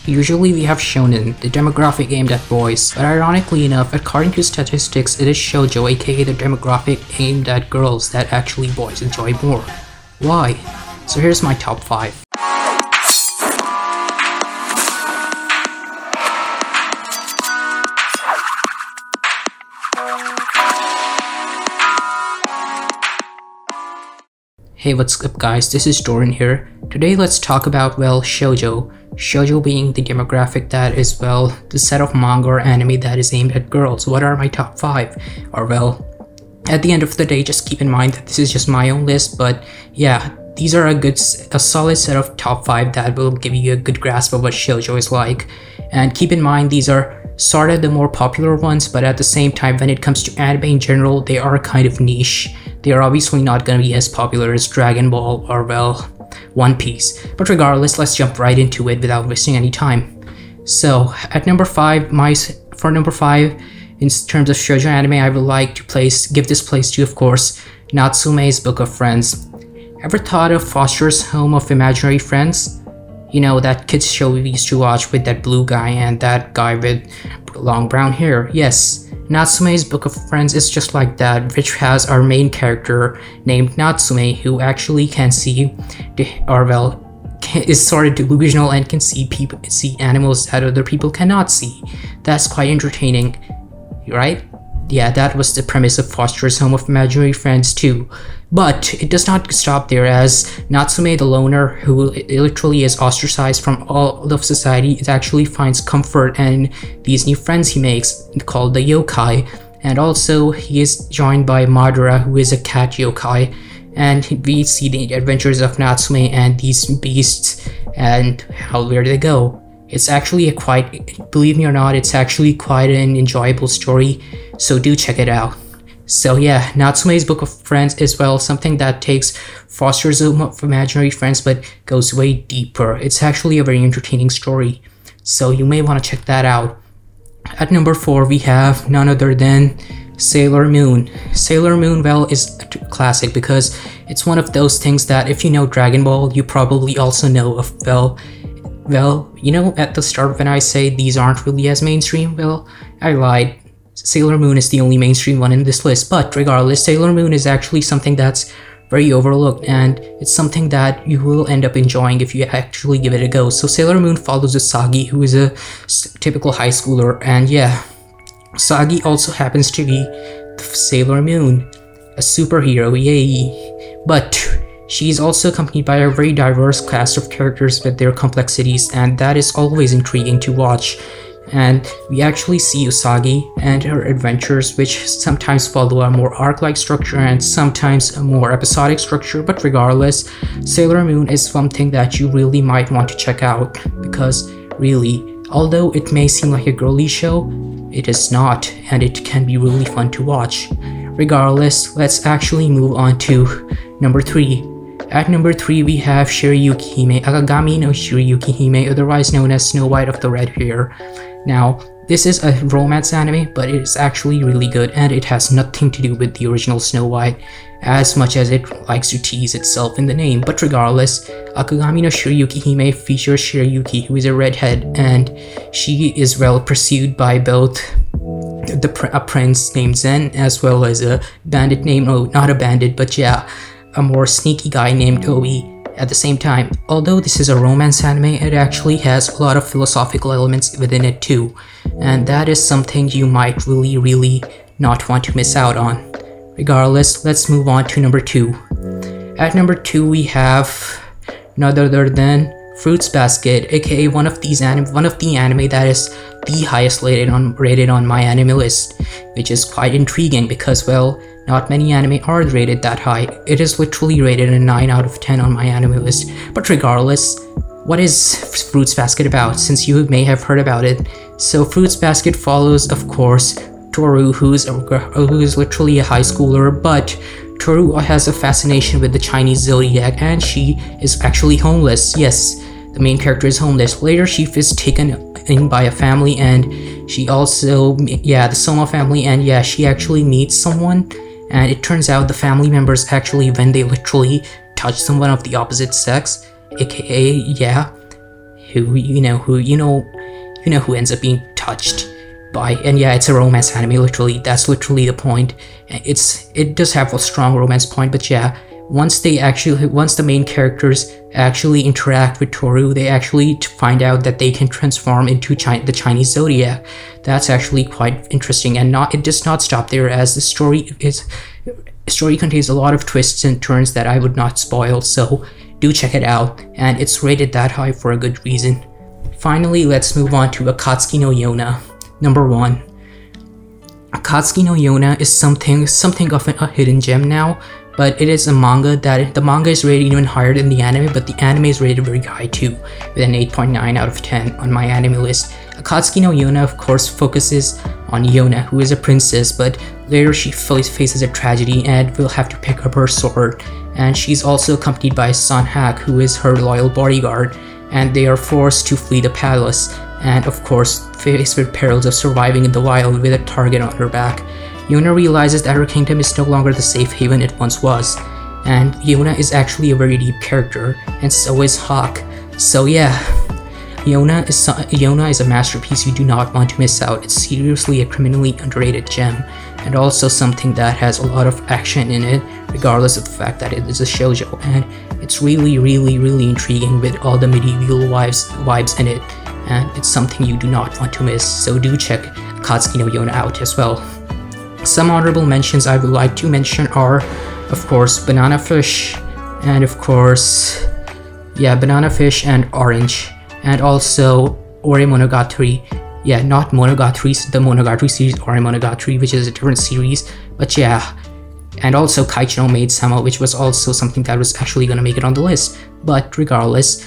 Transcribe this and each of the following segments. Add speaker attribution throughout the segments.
Speaker 1: Usually we have shonen, the demographic aimed at boys, but ironically enough, according to statistics, it is shoujo, aka the demographic aimed at girls that actually boys enjoy more. Why? So here's my top 5. Hey, what's up guys, this is Dorin here. Today let's talk about, well, shoujo. Shoujo being the demographic that is, well, the set of manga or anime that is aimed at girls. What are my top 5? Or well, at the end of the day, just keep in mind that this is just my own list, but yeah, these are a solid set of top 5 that will give you a good grasp of what shoujo is like. And keep in mind, these are sort of the more popular ones, but at the same time, when it comes to anime in general, they are kind of niche. They are obviously not gonna be as popular as Dragon Ball or, well, One Piece. But regardless, let's jump right into it without wasting any time. So, at number 5, for number 5, in terms of shoujo anime, I would like to give this place to, of course, Natsume's Book of Friends. Ever thought of Foster's Home of Imaginary Friends? You know, that kids show we used to watch with that blue guy and that guy with long brown hair. Yes, Natsume's Book of Friends is just like that, which has our main character named Natsume, who actually can see, or well, is sort of delusional and can see animals that other people cannot see. That's quite entertaining, right? Yeah, that was the premise of Foster's Home of Imaginary Friends too. But it does not stop there, as Natsume the loner, who literally is ostracized from all of society, it actually finds comfort in these new friends he makes, called the yokai. And also, he is joined by Madara, who is a cat yokai. And we see the adventures of Natsume and these beasts and where they go. It's actually believe me or not, it's actually quite an enjoyable story, so do check it out. So yeah, Natsume's Book of Friends is, well, something that takes Foster's Home of Imaginary Friends but goes way deeper. It's actually a very entertaining story, so you may want to check that out. At number 4, we have none other than Sailor Moon. Sailor Moon, well, is a classic because it's one of those things that if you know Dragon Ball, you probably also know of, well, you know, at the start when I say these aren't really as mainstream, well, I lied. Sailor Moon is the only mainstream one in this list, but regardless, Sailor Moon is actually something that's very overlooked, and it's something that you will end up enjoying if you actually give it a go. So Sailor Moon follows Usagi, who is a typical high schooler, and yeah, Usagi also happens to be Sailor Moon, a superhero, yay! But she's also accompanied by a very diverse cast of characters with their complexities, and that is always intriguing to watch. And we actually see Usagi and her adventures, which sometimes follow a more arc-like structure and sometimes a more episodic structure, but regardless, Sailor Moon is something that you really might want to check out, because really, although it may seem like a girly show, it is not, and it can be really fun to watch. Regardless, let's actually move on to number 3. At number 3, we have Shirayuki Hime, Akagami no Shirayuki Hime, otherwise known as Snow White of the Red Hair. Now, this is a romance anime, but it is actually really good, and it has nothing to do with the original Snow White, as much as it likes to tease itself in the name. But regardless, Akagami no Shirayuki Hime features Shirayuki, who is a redhead, and she is well pursued by both a prince named Zen, as well as a bandit named, oh, not a bandit, but yeah, a more sneaky guy named Obi. At the same time, although this is a romance anime, it actually has a lot of philosophical elements within it too, and that is something you might really not want to miss out on. Regardless, let's move on to number 2. At number 2, we have none other than Fruits Basket, aka one of the anime that is the highest rated on my anime list, which is quite intriguing because, well, not many anime are rated that high. It is literally rated a 9 out of 10 on my anime list. But regardless, what is Fruits Basket about, since you may have heard about it? So Fruits Basket follows, of course, Toru, who is literally a high schooler, but Toru has a fascination with the Chinese zodiac, and she is actually homeless. Yes, the main character is homeless. Later, she is taken in by a family, and she also, yeah, the Soma family, and yeah, she actually meets someone. And it turns out the family members actually, when they literally touch someone of the opposite sex, aka, yeah, who ends up being touched by, and yeah, it's a romance anime, literally. That's literally the point. It does have a strong romance point, but yeah, once the main characters actually interact with Toru, they actually find out that they can transform into the Chinese zodiac. That's actually quite interesting, and it does not stop there, as the story contains a lot of twists and turns that I would not spoil, so do check it out, and it's rated that high for a good reason. Finally, let's move on to Akatsuki no Yona. Number 1. Akatsuki no Yona is something of a hidden gem now, but it is a manga that the manga is rated even higher than the anime, but the anime is rated very high too, with an 8.9 out of 10 on my anime list. Akatsuki no Yona, of course, focuses on Yona, who is a princess, but later she faces a tragedy and will have to pick up her sword. And she's also accompanied by Son Hak, who is her loyal bodyguard, and they are forced to flee the palace, and of course faced with perils of surviving in the wild with a target on her back. Yona realizes that her kingdom is no longer the safe haven it once was, and Yona is actually a very deep character, and so is Hawk. So yeah, Yona is a masterpiece you do not want to miss out. It's seriously a criminally underrated gem, and also something that has a lot of action in it, regardless of the fact that it is a shoujo, and it's really intriguing with all the medieval vibes in it, and it's something you do not want to miss, so do check Akatsuki no Yona out as well. Some honorable mentions I would like to mention are, of course, Banana Fish, and of course, yeah, Banana Fish and Orange, and also Ore Monogatari. Yeah, not Monogatari, the Monogatari series, Ore Monogatari, which is a different series, but yeah. And also Kaichi no Maid-sama, which was also something that was actually gonna make it on the list. But regardless,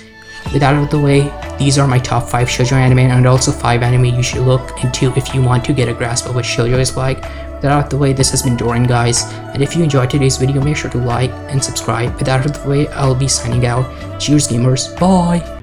Speaker 1: with that out of the way, these are my top 5 shoujo anime, and also 5 anime you should look into if you want to get a grasp of what shoujo is like. With that out of the way, this has been Dorin, guys, and if you enjoyed today's video, make sure to like and subscribe. With that out of the way, I'll be signing out. Cheers, gamers. Bye!